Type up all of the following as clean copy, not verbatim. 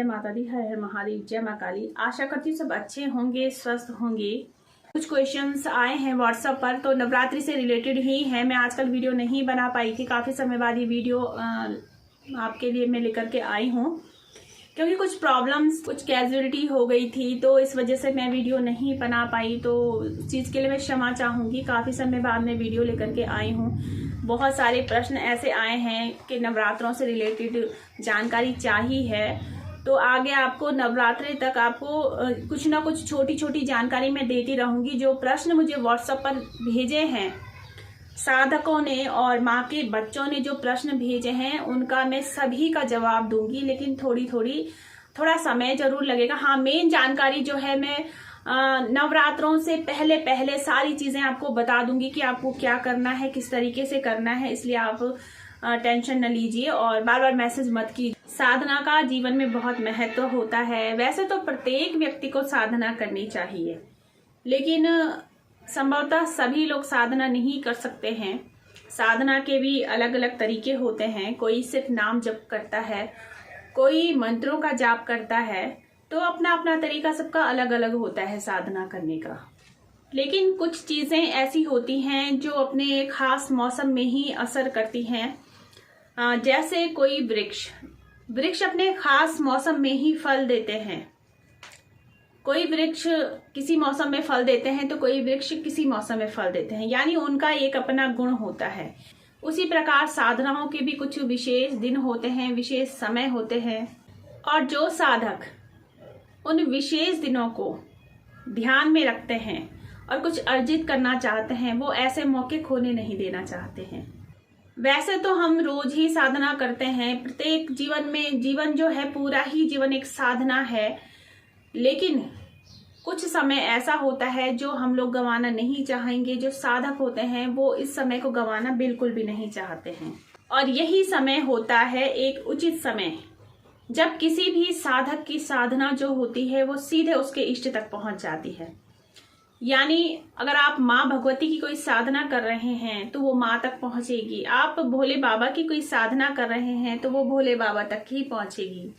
जय माता दी, हर हर महादेव, जय माँ काली। आशा करती हूँ सब अच्छे होंगे, स्वस्थ होंगे। कुछ क्वेश्चंस आए हैं व्हाट्सएप पर, तो नवरात्रि से रिलेटेड ही है। मैं आजकल वीडियो नहीं बना पाई थी, काफ़ी समय बाद ये वीडियो आपके लिए मैं लेकर के आई हूँ, क्योंकि कुछ प्रॉब्लम्स, कुछ कैजुअलिटी हो गई थी, तो इस वजह से मैं वीडियो नहीं बना पाई। तो इस चीज़ के लिए मैं क्षमा चाहूँगी। काफ़ी समय बाद मैं वीडियो लेकर के आई हूँ। बहुत सारे प्रश्न ऐसे आए हैं कि नवरात्रों से रिलेटेड जानकारी चाहिए है, तो आगे आपको नवरात्रि तक आपको कुछ ना कुछ छोटी छोटी जानकारी मैं देती रहूँगी। जो प्रश्न मुझे व्हाट्सएप पर भेजे हैं साधकों ने और माँ के बच्चों ने जो प्रश्न भेजे हैं, उनका मैं सभी का जवाब दूंगी, लेकिन थोड़ा समय जरूर लगेगा। हाँ, मेन जानकारी जो है मैं नवरात्रों से पहले पहले सारी चीजें आपको बता दूंगी कि आपको क्या करना है, किस तरीके से करना है। इसलिए आप टेंशन न लीजिए और बार बार मैसेज मत कीजिए। साधना का जीवन में बहुत महत्व होता है। वैसे तो प्रत्येक व्यक्ति को साधना करनी चाहिए, लेकिन संभवतः सभी लोग साधना नहीं कर सकते हैं। साधना के भी अलग अलग तरीके होते हैं। कोई सिर्फ नाम जप करता है, कोई मंत्रों का जाप करता है, तो अपना अपना तरीका सबका अलग अलग होता है साधना करने का। लेकिन कुछ चीजें ऐसी होती हैं जो अपने खास मौसम में ही असर करती हैं। जैसे कोई वृक्ष अपने खास मौसम में ही फल देते हैं। कोई वृक्ष किसी मौसम में फल देते हैं तो कोई वृक्ष किसी मौसम में फल देते हैं, यानी उनका एक अपना गुण होता है। उसी प्रकार साधनाओं के भी कुछ विशेष दिन होते हैं, विशेष समय होते हैं, और जो साधक उन विशेष दिनों को ध्यान में रखते हैं और कुछ अर्जित करना चाहते हैं, वो ऐसे मौके खोने नहीं देना चाहते हैं। वैसे तो हम रोज ही साधना करते हैं, प्रत्येक जीवन जो है, पूरा ही जीवन एक साधना है, लेकिन कुछ समय ऐसा होता है जो हम लोग गंवाना नहीं चाहेंगे। जो साधक होते हैं वो इस समय को गंवाना बिल्कुल भी नहीं चाहते हैं, और यही समय होता है एक उचित समय, जब किसी भी साधक की साधना जो होती है वो सीधे उसके इष्ट तक पहुंच जाती है। यानी अगर आप माँ भगवती की कोई साधना कर रहे हैं तो वो माँ तक पहुंचेगी। आप भोले बाबा की कोई साधना कर रहे हैं तो वो भोले बाबा तक ही पहुंचेगी।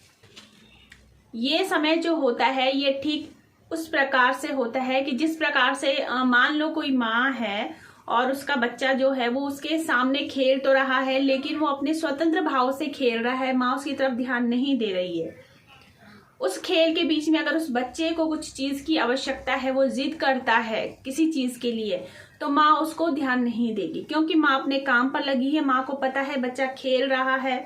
ये समय जो होता है ये ठीक उस प्रकार से होता है कि जिस प्रकार से मान लो कोई माँ है और उसका बच्चा जो है वो उसके सामने खेल तो रहा है, लेकिन वो अपने स्वतंत्र भाव से खेल रहा है, माँ उसकी तरफ ध्यान नहीं दे रही है। उस खेल के बीच में अगर उस बच्चे को कुछ चीज की आवश्यकता है, वो जिद करता है किसी चीज के लिए, तो माँ उसको ध्यान नहीं देगी, क्योंकि माँ अपने काम पर लगी है। माँ को पता है बच्चा खेल रहा है,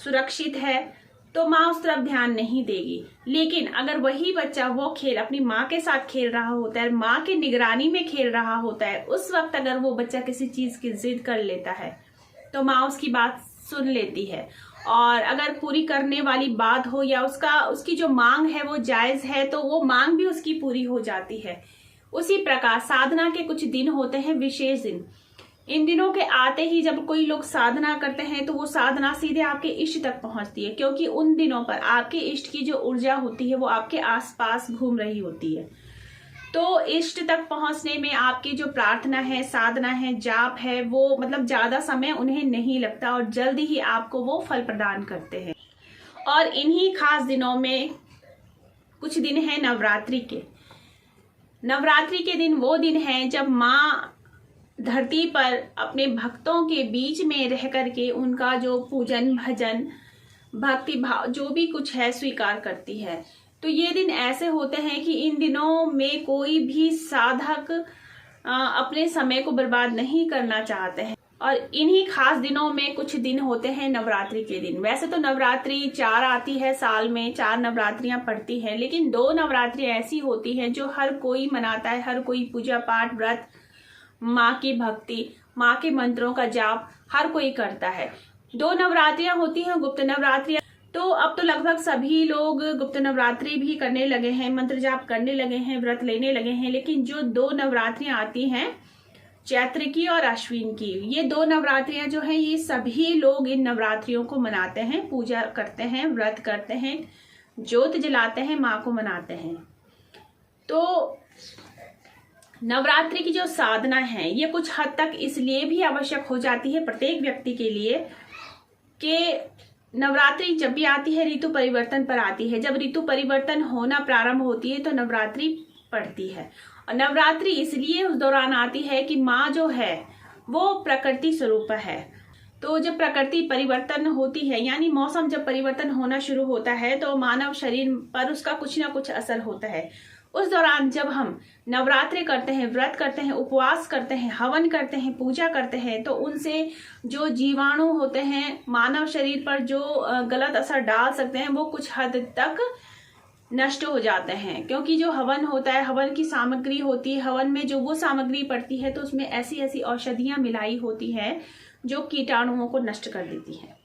सुरक्षित है, तो माँ उस तरफ ध्यान नहीं देगी। लेकिन अगर वही बच्चा वो खेल अपनी माँ के साथ खेल रहा होता है, माँ की निगरानी में खेल रहा होता है, उस वक्त अगर वो बच्चा किसी चीज की जिद कर लेता है तो माँ उसकी बात सुन लेती है, और अगर पूरी करने वाली बात हो या उसकी जो मांग है वो जायज है, तो वो मांग भी उसकी पूरी हो जाती है। उसी प्रकार साधना के कुछ दिन होते हैं, विशेष दिन। इन दिनों के आते ही जब कोई लोग साधना करते हैं तो वो साधना सीधे आपके इष्ट तक पहुंचती है, क्योंकि उन दिनों पर आपके इष्ट की जो ऊर्जा होती है वो आपके आसपास घूम रही होती है। तो इष्ट तक पहुंचने में आपकी जो प्रार्थना है, साधना है, जाप है, वो मतलब ज्यादा समय उन्हें नहीं लगता और जल्दी ही आपको वो फल प्रदान करते हैं। और इन्हीं खास दिनों में कुछ दिन है नवरात्रि के। नवरात्रि के दिन वो दिन है जब माँ धरती पर अपने भक्तों के बीच में रह करके उनका जो पूजन, भजन, भक्ति भाव जो भी कुछ है स्वीकार करती है। तो ये दिन ऐसे होते हैं कि इन दिनों में कोई भी साधक अपने समय को बर्बाद नहीं करना चाहते हैं, और इन्हीं खास दिनों में कुछ दिन होते हैं नवरात्रि के दिन। वैसे तो नवरात्रि 4 आती है साल में, 4 नवरात्रियां पड़ती हैं, लेकिन 2 नवरात्रि ऐसी होती हैं जो हर कोई मनाता है। हर कोई पूजा पाठ, व्रत, माँ की भक्ति, माँ के मंत्रों का जाप हर कोई करता है। 2 नवरात्रियां होती हैं, गुप्त नवरात्रियां। तो अब तो लगभग सभी लोग गुप्त नवरात्रि भी करने लगे हैं, मंत्र जाप करने लगे हैं, व्रत लेने लगे हैं। लेकिन जो 2 नवरात्रियां आती हैं, चैत्र की और अश्विन की, ये 2 नवरात्रियां जो हैं, ये सभी लोग इन नवरात्रियों को मनाते हैं, पूजा करते हैं, व्रत करते हैं, ज्योत जलाते हैं, माँ को मनाते हैं। तो नवरात्रि की जो साधना है ये कुछ हद तक इसलिए भी आवश्यक हो जाती है प्रत्येक व्यक्ति के लिए कि नवरात्रि जब भी आती है ऋतु परिवर्तन पर आती है। जब ऋतु परिवर्तन होना प्रारंभ होती है तो नवरात्रि पड़ती है। और नवरात्रि इसलिए उस दौरान आती है कि माँ जो है वो प्रकृति स्वरूप है। तो जब प्रकृति परिवर्तन होती है यानी मौसम जब परिवर्तन होना शुरू होता है तो मानव शरीर पर उसका कुछ ना कुछ असर होता है। उस दौरान जब हम नवरात्रि करते हैं, व्रत करते हैं, उपवास करते हैं, हवन करते हैं, पूजा करते हैं, तो उनसे जो जीवाणु होते हैं मानव शरीर पर जो गलत असर डाल सकते हैं वो कुछ हद तक नष्ट हो जाते हैं। क्योंकि जो हवन होता है, हवन की सामग्री होती है, हवन में जो वो सामग्री पड़ती है तो उसमें ऐसी ऐसी औषधियां मिलाई होती है जो कीटाणुओं को नष्ट कर देती है।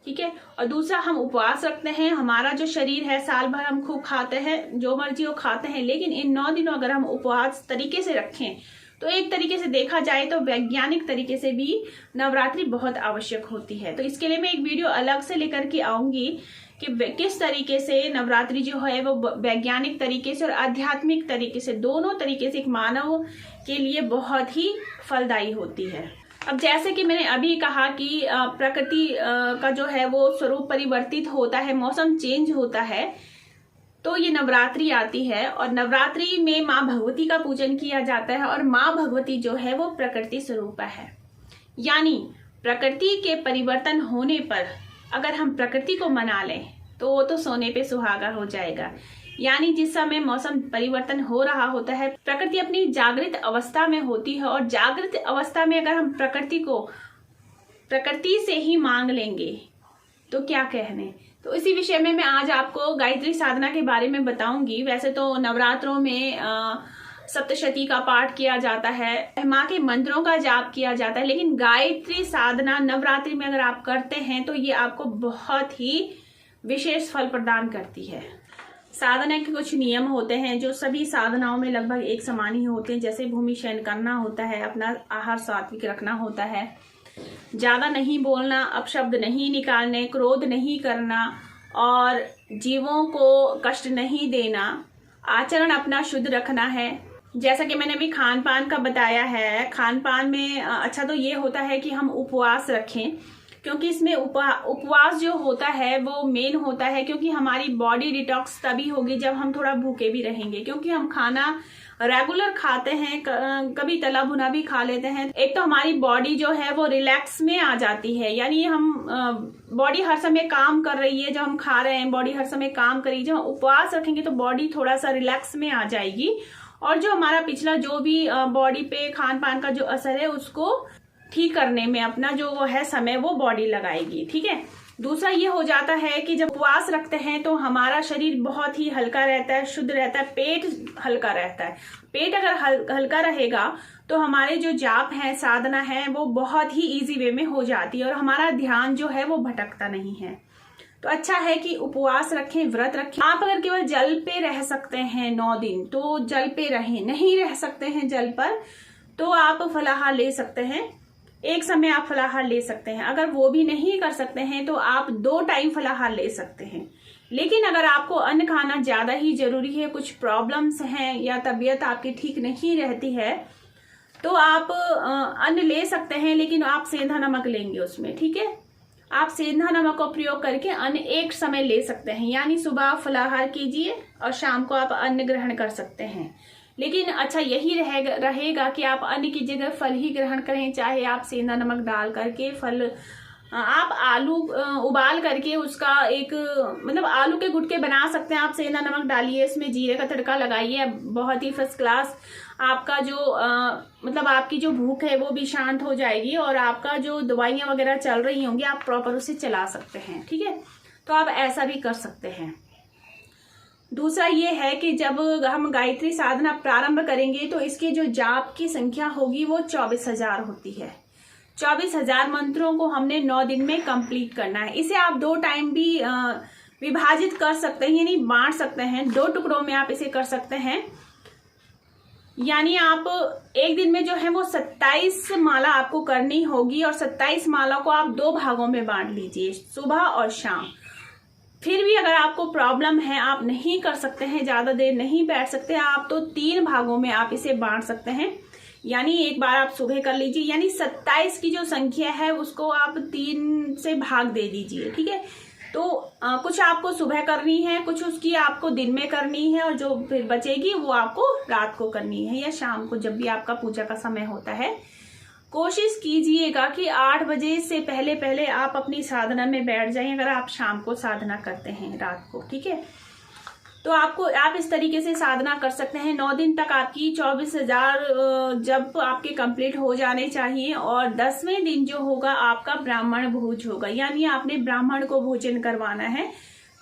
ठीक है। और दूसरा, हम उपवास रखते हैं। हमारा जो शरीर है साल भर हम खूब खाते हैं, जो मर्जी वो खाते हैं, लेकिन इन 9 दिनों अगर हम उपवास तरीके से रखें तो एक तरीके से देखा जाए तो वैज्ञानिक तरीके से भी नवरात्रि बहुत आवश्यक होती है। तो इसके लिए मैं एक वीडियो अलग से लेकर के आऊंगी कि किस तरीके से नवरात्रि जो है वो वैज्ञानिक तरीके से और आध्यात्मिक तरीके से, दोनों तरीके से एक मानव के लिए बहुत ही फलदायी होती है। अब जैसे कि मैंने अभी कहा कि प्रकृति का जो है वो स्वरूप परिवर्तित होता है, मौसम चेंज होता है, तो ये नवरात्रि आती है। और नवरात्रि में माँ भगवती का पूजन किया जाता है। और माँ भगवती जो है वो प्रकृति स्वरूप है। यानी प्रकृति के परिवर्तन होने पर अगर हम प्रकृति को मना लें तो वो तो सोने पे सुहागा हो जाएगा। यानी जिस समय मौसम परिवर्तन हो रहा होता है, प्रकृति अपनी जागृत अवस्था में होती है। और जागृत अवस्था में अगर हम प्रकृति से ही मांग लेंगे तो क्या कहने। तो इसी विषय में मैं आज आपको गायत्री साधना के बारे में बताऊंगी। वैसे तो नवरात्रों में सप्तशती का पाठ किया जाता है, माँ के मंत्रों का जाप किया जाता है, लेकिन गायत्री साधना नवरात्रि में अगर आप करते हैं तो ये आपको बहुत ही विशेष फल प्रदान करती है। साधना के कुछ नियम होते हैं जो सभी साधनाओं में लगभग एक समान ही होते हैं। जैसे भूमि शयन करना होता है, अपना आहार सात्विक रखना होता है, ज्यादा नहीं बोलना, अपशब्द नहीं निकालने, क्रोध नहीं करना और जीवों को कष्ट नहीं देना, आचरण अपना शुद्ध रखना है। जैसा कि मैंने अभी खान पान का बताया है, खान पान में अच्छा तो ये होता है कि हम उपवास रखें, क्योंकि इसमें उपवास जो होता है वो मेन होता है। क्योंकि हमारी बॉडी डिटॉक्स तभी होगी जब हम थोड़ा भूखे भी रहेंगे। क्योंकि हम खाना रेगुलर खाते हैं, कभी तला भुना भी खा लेते हैं। एक तो हमारी बॉडी जो है वो रिलैक्स में आ जाती है, यानी हम बॉडी हर समय काम कर रही है। जब हम खा रहे हैं बॉडी हर समय काम कर रही है। जब हम उपवास रखेंगे तो बॉडी थोड़ा सा रिलैक्स में आ जाएगी और जो हमारा पिछला जो भी बॉडी पे खान पान का जो असर है उसको ठीक करने में अपना जो वो है समय वो बॉडी लगाएगी। ठीक है। दूसरा ये हो जाता है कि जब उपवास रखते हैं तो हमारा शरीर बहुत ही हल्का रहता है, शुद्ध रहता है, पेट हल्का रहता है। पेट अगर हल्का रहेगा तो हमारे जो जाप है, साधना है, वो बहुत ही इजी वे में हो जाती है और हमारा ध्यान जो है वो भटकता नहीं है। तो अच्छा है कि उपवास रखें, व्रत रखें। आप अगर केवल जल पे रह सकते हैं 9 दिन तो जल पे रहें, नहीं रह सकते हैं जल पर तो आप फलाहार ले सकते हैं। एक समय आप फलाहार ले सकते हैं। अगर वो भी नहीं कर सकते हैं तो आप 2 टाइम फलाहार ले सकते हैं। लेकिन अगर आपको अन्न खाना ज्यादा ही जरूरी है, कुछ प्रॉब्लम्स हैं या तबीयत आपकी ठीक नहीं रहती है तो आप अन्न ले सकते हैं, लेकिन आप सेंधा नमक लेंगे उसमें। ठीक है। आप सेंधा नमक का प्रयोग करके अन्न एक समय ले सकते हैं, यानी सुबह फलाहार कीजिए और शाम को आप अन्न ग्रहण कर सकते हैं। लेकिन अच्छा यही रहेगा कि आप अन्न की जगह फल ही ग्रहण करें। चाहे आप सेंधा नमक डाल करके फल, आप आलू उबाल करके उसका एक मतलब आलू के गुटके बना सकते हैं। आप सेंधा नमक डालिए, इसमें जीरे का तड़का लगाइए, बहुत ही फर्स्ट क्लास आपका जो मतलब आपकी जो भूख है वो भी शांत हो जाएगी और आपका जो दवाइयाँ वगैरह चल रही होंगी आप प्रॉपर उसे चला सकते हैं। ठीक है। तो आप ऐसा भी कर सकते हैं। दूसरा ये है कि जब हम गायत्री साधना प्रारंभ करेंगे तो इसके जो जाप की संख्या होगी वो 24,000 होती है। 24,000 मंत्रों को हमने 9 दिन में कंप्लीट करना है। इसे आप 2 टाइम भी विभाजित कर सकते हैं, यानी बांट सकते हैं। 2 टुकड़ों में आप इसे कर सकते हैं। यानी आप एक दिन में जो है वो 27 माला आपको करनी होगी और 27 माला को आप 2 भागों में बांट लीजिए, सुबह और शाम। फिर भी अगर आपको प्रॉब्लम है, आप नहीं कर सकते हैं, ज्यादा देर नहीं बैठ सकते, आप तो 3 भागों में आप इसे बांट सकते हैं। यानी एक बार आप सुबह कर लीजिए, यानी 27 की जो संख्या है उसको आप 3 से भाग दे दीजिए। ठीक है। तो कुछ आपको सुबह करनी है, कुछ उसकी आपको दिन में करनी है, और जो फिर बचेगी वो आपको रात को करनी है या शाम को, जब भी आपका पूजा का समय होता है। कोशिश कीजिएगा कि 8 बजे से पहले पहले आप अपनी साधना में बैठ जाएं, अगर आप शाम को साधना करते हैं रात को, ठीक है। तो आप इस तरीके से साधना कर सकते हैं। 9 दिन तक आपकी 24,000 जब आपके कंप्लीट हो जाने चाहिए, और 10वें दिन जो होगा आपका ब्राह्मण भोज होगा, यानी आपने ब्राह्मण को भोजन करवाना है,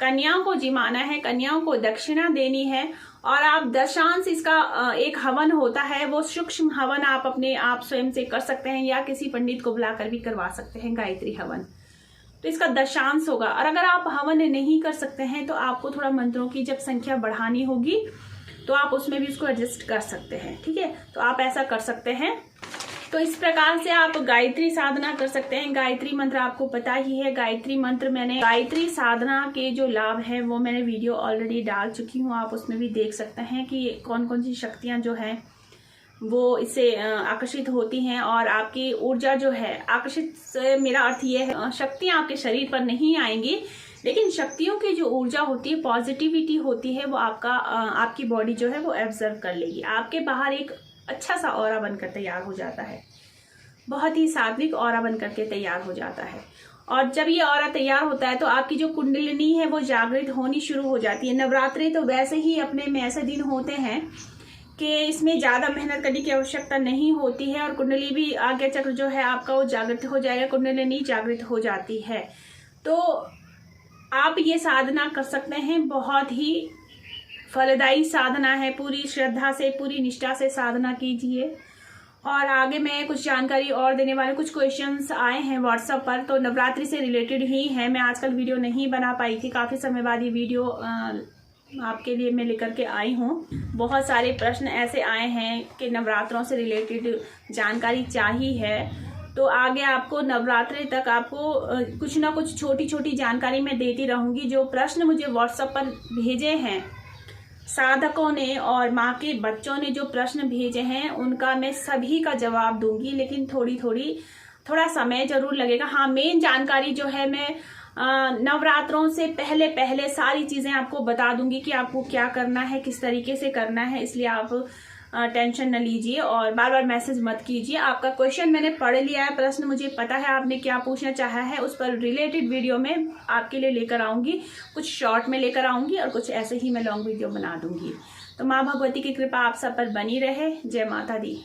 कन्याओं को जिमाना है, कन्याओं को दक्षिणा देनी है, और आप दशांश इसका एक हवन होता है, वो सूक्ष्म हवन आप अपने आप स्वयं से कर सकते हैं या किसी पंडित को बुलाकर भी करवा सकते हैं, गायत्री हवन। तो इसका दशांश होगा। और अगर आप हवन नहीं कर सकते हैं तो आपको थोड़ा मंत्रों की जब संख्या बढ़ानी होगी तो आप उसमें भी उसको एडजस्ट कर सकते हैं, ठीक है। तो आप ऐसा कर सकते हैं। तो इस प्रकार से आप गायत्री साधना कर सकते हैं। गायत्री मंत्र आपको पता ही है, गायत्री मंत्र मैंने गायत्री साधना के जो लाभ है वो मैंने वीडियो ऑलरेडी डाल चुकी हूँ, आप उसमें भी देख सकते हैं कि कौन कौन सी शक्तियां जो हैं वो इससे आकर्षित होती हैं, और आपकी ऊर्जा जो है आकर्षित से मेरा अर्थ ये है शक्तियां आपके शरीर पर नहीं आएंगी, लेकिन शक्तियों की जो ऊर्जा होती है, पॉजिटिविटी होती है, वो आपकी बॉडी जो है वो एब्जर्व कर लेगी। आपके बाहर एक अच्छा सा ऑरा बनकर तैयार हो जाता है, बहुत ही सात्विक ऑरा बनकर के तैयार हो जाता है। और जब ये ऑरा तैयार होता है तो आपकी जो कुंडलिनी है वो जागृत होनी शुरू हो जाती है। नवरात्रि तो वैसे ही अपने में ऐसे दिन होते हैं कि इसमें ज्यादा मेहनत करने की आवश्यकता नहीं होती है, और कुंडली भी आज्ञा चक्र जो है आपका वो जागृत हो जाएगा, कुंडलिनी जागृत हो जाती है। तो आप ये साधना कर सकते हैं, बहुत ही फलदायी साधना है। पूरी श्रद्धा से, पूरी निष्ठा से साधना कीजिए। और आगे मैं कुछ जानकारी और देने वाले, कुछ क्वेश्चंस आए हैं व्हाट्सएप पर, तो नवरात्रि से रिलेटेड ही है। मैं आजकल वीडियो नहीं बना पाई थी, काफ़ी समय बाद ये वीडियो आपके लिए मैं लेकर के आई हूँ। बहुत सारे प्रश्न ऐसे आए हैं कि नवरात्रों से रिलेटेड जानकारी चाहिए है, तो आगे आपको नवरात्रि तक आपको कुछ ना कुछ छोटी छोटी जानकारी मैं देती रहूँगी। जो प्रश्न मुझे व्हाट्सएप पर भेजे हैं साधकों ने और माँ के बच्चों ने जो प्रश्न भेजे हैं उनका मैं सभी का जवाब दूंगी, लेकिन थोड़ा समय जरूर लगेगा। हाँ, मेन जानकारी जो है मैं नवरात्रों से पहले पहले सारी चीजें आपको बता दूंगी कि आपको क्या करना है, किस तरीके से करना है, इसलिए आप टेंशन न लीजिए और बार बार मैसेज मत कीजिए। आपका क्वेश्चन मैंने पढ़ लिया है, प्रश्न मुझे पता है आपने क्या पूछना चाहा है, उस पर रिलेटेड वीडियो में आपके लिए लेकर आऊंगी। कुछ शॉर्ट में लेकर आऊंगी और कुछ ऐसे ही मैं लॉन्ग वीडियो बना दूंगी। तो माँ भगवती की कृपा आप सब पर बनी रहे। जय माता दी।